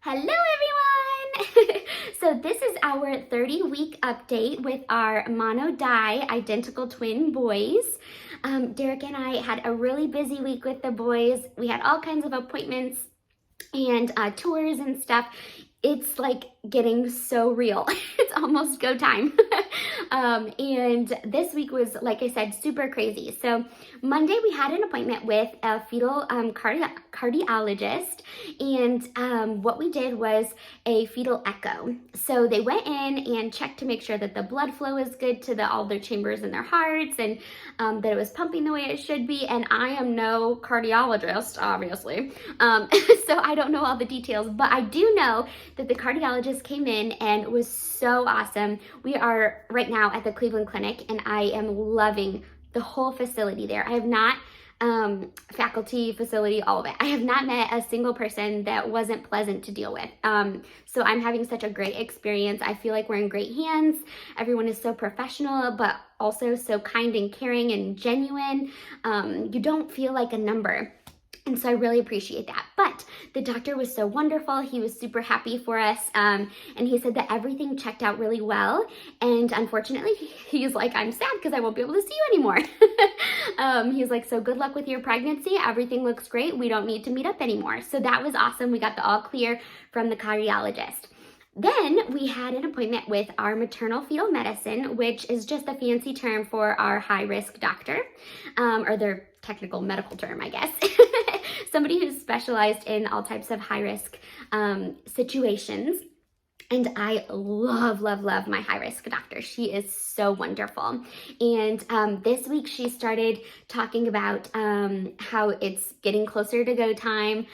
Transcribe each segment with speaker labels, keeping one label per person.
Speaker 1: Hello everyone! So this is our 30-week update with our mono-die identical twin boys. Derek and I had a really busy week with the boys. We had all kinds of appointments and tours and stuff. It's like getting so real. It's almost go time. And this week was, like I said, super crazy. So Monday we had an appointment with a fetal cardiologist, and what we did was a fetal echo. So they went in and checked to make sure that the blood flow is good to all their chambers in their hearts, and that it was pumping the way it should be. And I am no cardiologist, obviously, so I don't know all the details, but I do know that the cardiologist came in and was so awesome. We are right now at the Cleveland Clinic, and I am loving the whole facility there. I have not, faculty, facility, all of it. I have not met a single person that wasn't pleasant to deal with. So I'm having such a great experience. I feel like we're in great hands. Everyone is so professional, but also so kind and caring and genuine. You don't feel like a number. And so I really appreciate that. But the doctor was so wonderful. He was super happy for us. And he said that everything checked out really well. And unfortunately, he's like, I'm sad because I won't be able to see you anymore. He's like, so good luck with your pregnancy. Everything looks great. We don't need to meet up anymore. So that was awesome. We got the all clear from the cardiologist. Then we had an appointment with our maternal fetal medicine, which is just a fancy term for our high-risk doctor, or their technical medical term, I guess. Somebody who's specialized in all types of high-risk situations. And I love my high-risk doctor. She is so wonderful. And this week she started talking about how it's getting closer to go time.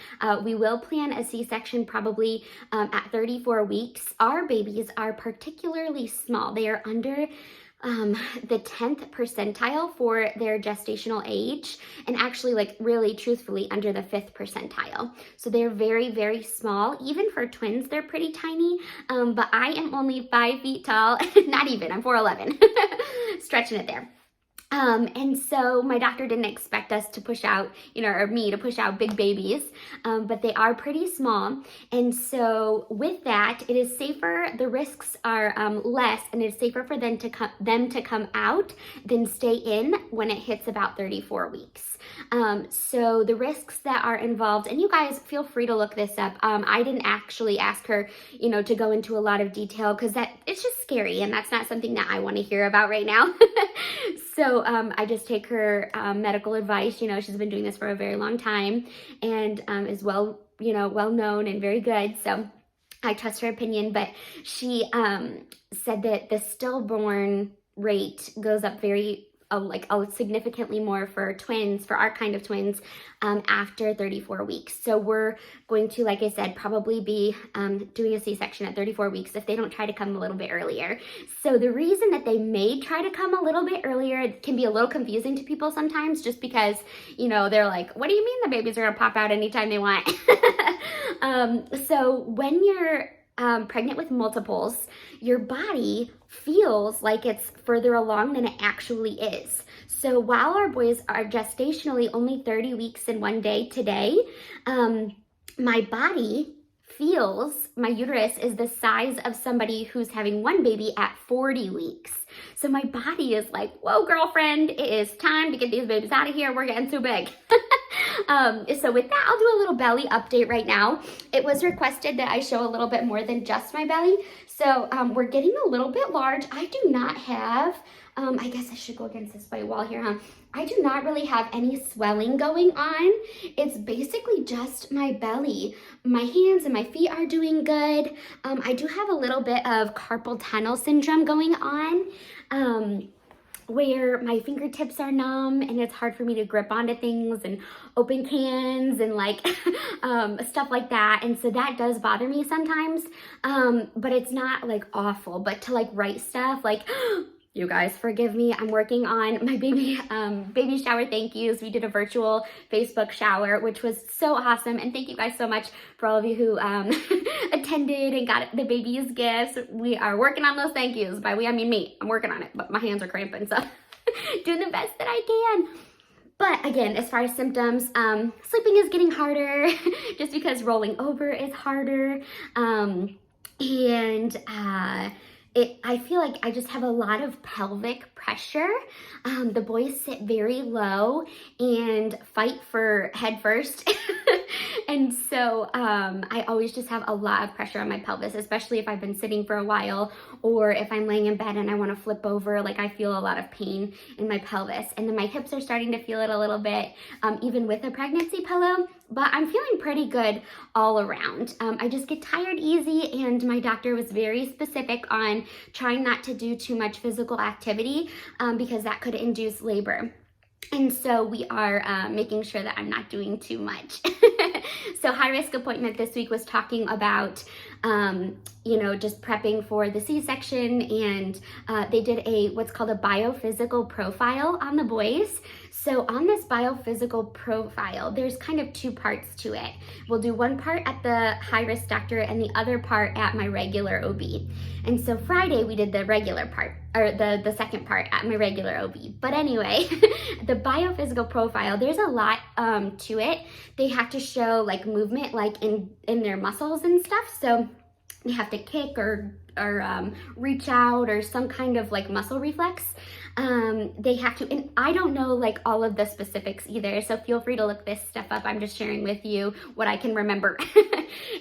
Speaker 1: We will plan a C-section probably at 34 weeks. Our babies are particularly small. They are under the 10th percentile for their gestational age, and actually, like, really truthfully under the 5th percentile. So they're very, very small. Even for twins, they're pretty tiny, but I am only 5 feet tall. Not even, I'm 4'11", stretching it there. And so my doctor didn't expect us to push out, or me to push out big babies, but they are pretty small. And so with that, it is safer, the risks are less, and it's safer for them to come out than stay in when it hits about 34 weeks. So the risks that are involved, and you guys feel free to look this up. I didn't actually ask her, to go into a lot of detail because it's just scary, and that's not something that I want to hear about right now. So I just take her medical advice. She's been doing this for a very long time, and is well known and very good. So I trust her opinion, but she said that the stillborn rate goes up significantly more for twins, for our kind of twins, after 34 weeks. So we're going to, like I said, probably be doing a C-section at 34 weeks if they don't try to come a little bit earlier. So the reason that they may try to come a little bit earlier can be a little confusing to people sometimes, just because, they're like, what do you mean the babies are gonna pop out anytime they want? So when you're pregnant with multiples, your body feels like it's further along than it actually is. So while our boys are gestationally only 30 weeks and 1 day today, my body feels my uterus is the size of somebody who's having one baby at 40 weeks. So my body is like, whoa, girlfriend, it is time to get these babies out of here. We're getting too big. So with that, I'll do a little belly update right now. It was requested that I show a little bit more than just my belly. So we're getting a little bit large. I do not have, I guess I should go against this white wall here, huh? I do not really have any swelling going on. It's basically just my belly. My hands and my feet are doing good. I do have a little bit of carpal tunnel syndrome going on, where my fingertips are numb and it's hard for me to grip onto things and open cans and stuff like that. And so that does bother me sometimes, but it's not like awful. But to write stuff you guys forgive me, I'm working on my baby shower thank yous. We did a virtual Facebook shower, which was so awesome. And thank you guys so much for all of you who attended and got the baby's gifts. We are working on those thank yous. By we, I mean me. I'm working on it, but my hands are cramping, so doing the best that I can. But again, as far as symptoms, sleeping is getting harder just because rolling over is harder. I feel like I just have a lot of pelvic pressure. The boys sit very low and fight for head first. And so I always just have a lot of pressure on my pelvis, especially if I've been sitting for a while or if I'm laying in bed and I want to flip over, like I feel a lot of pain in my pelvis. And then my hips are starting to feel it a little bit, even with a pregnancy pillow. But I'm feeling pretty good all around. I just get tired easy, and my doctor was very specific on trying not to do too much physical activity because that could induce labor. And so we are making sure that I'm not doing too much. So high risk appointment this week was talking about, just prepping for the C-section, and they did what's called a biophysical profile on the boys. So on this biophysical profile, there's kind of two parts to it. We'll do one part at the high-risk doctor and the other part at my regular OB. And so Friday we did the regular part, or the second part at my regular OB. But anyway, the biophysical profile, there's a lot to it. They have to show like movement like in their muscles and stuff. So they have to kick or reach out or some kind of like muscle reflex. They have to, and I don't know like all of the specifics either, so feel free to look this stuff up. I'm just sharing with you what I can remember.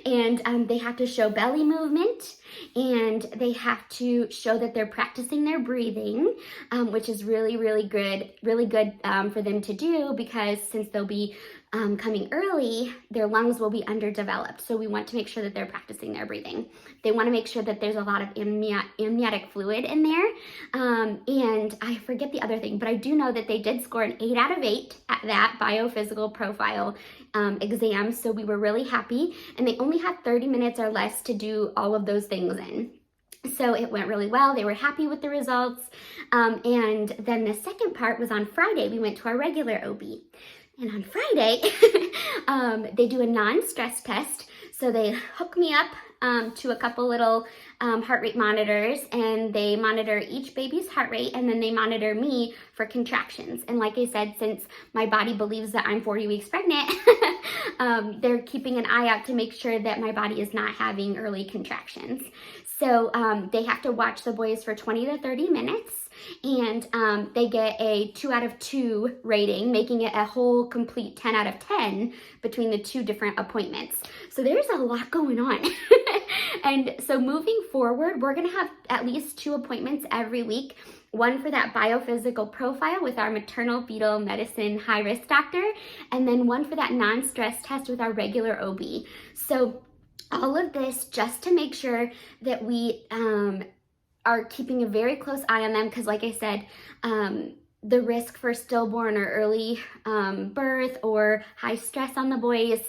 Speaker 1: And they have to show belly movement, and they have to show that they're practicing their breathing, which is really good for them to do, because since they'll be coming early, their lungs will be underdeveloped. So we want to make sure that they're practicing their breathing. They want to make sure that there's a lot of amniotic fluid in there. And I forget the other thing, but I do know that they did score an 8 out of 8 at that biophysical profile exam. So we were really happy, and they only had 30 minutes or less to do all of those things in. So it went really well. They were happy with the results. And then the second part was on Friday. We went to our regular OB. And on Friday, they do a non-stress test. So they hook me up to a couple little heart rate monitors, and they monitor each baby's heart rate, and then they monitor me for contractions. And like I said, since my body believes that I'm 40 weeks pregnant, they're keeping an eye out to make sure that my body is not having early contractions. So they have to watch the boys for 20 to 30 minutes, and they get a 2 out of 2 rating, making it a whole complete 10 out of 10 between the 2 different appointments. So there's a lot going on. And so moving forward, we're gonna have at least 2 appointments every week. One for that biophysical profile with our maternal fetal medicine high-risk doctor, and then one for that non-stress test with our regular OB. So all of this just to make sure that we are keeping a very close eye on them, because like I said, the risk for stillborn or early birth or high stress on the boys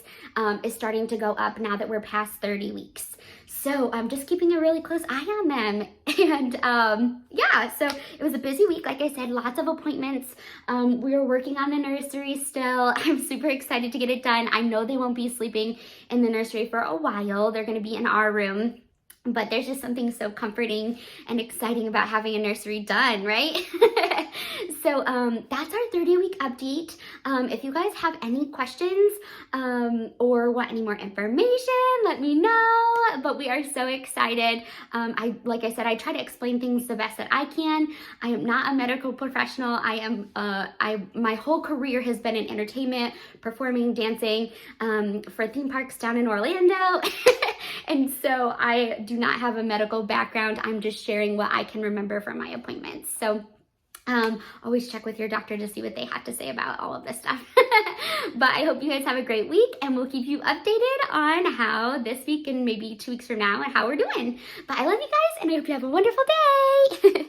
Speaker 1: is starting to go up now that we're past 30 weeks. So I'm just keeping a really close eye on them. And yeah, so it was a busy week. Like I said, lots of appointments. We were working on the nursery still. I'm super excited to get it done. I know they won't be sleeping in the nursery for a while. They're going to be in our room. But there's just something so comforting and exciting about having a nursery done, right? So that's our 30-week update. If you guys have any questions or want any more information, let me know. But we are so excited. Like I said, I try to explain things the best that I can. I am not a medical professional. My whole career has been in entertainment, performing, dancing for theme parks down in Orlando. And so I do not have a medical background. I'm just sharing what I can remember from my appointments. So always check with your doctor to see what they have to say about all of this stuff. But I hope you guys have a great week, and we'll keep you updated on how this week and maybe 2 weeks from now and how we're doing. But I love you guys, and I hope you have a wonderful day.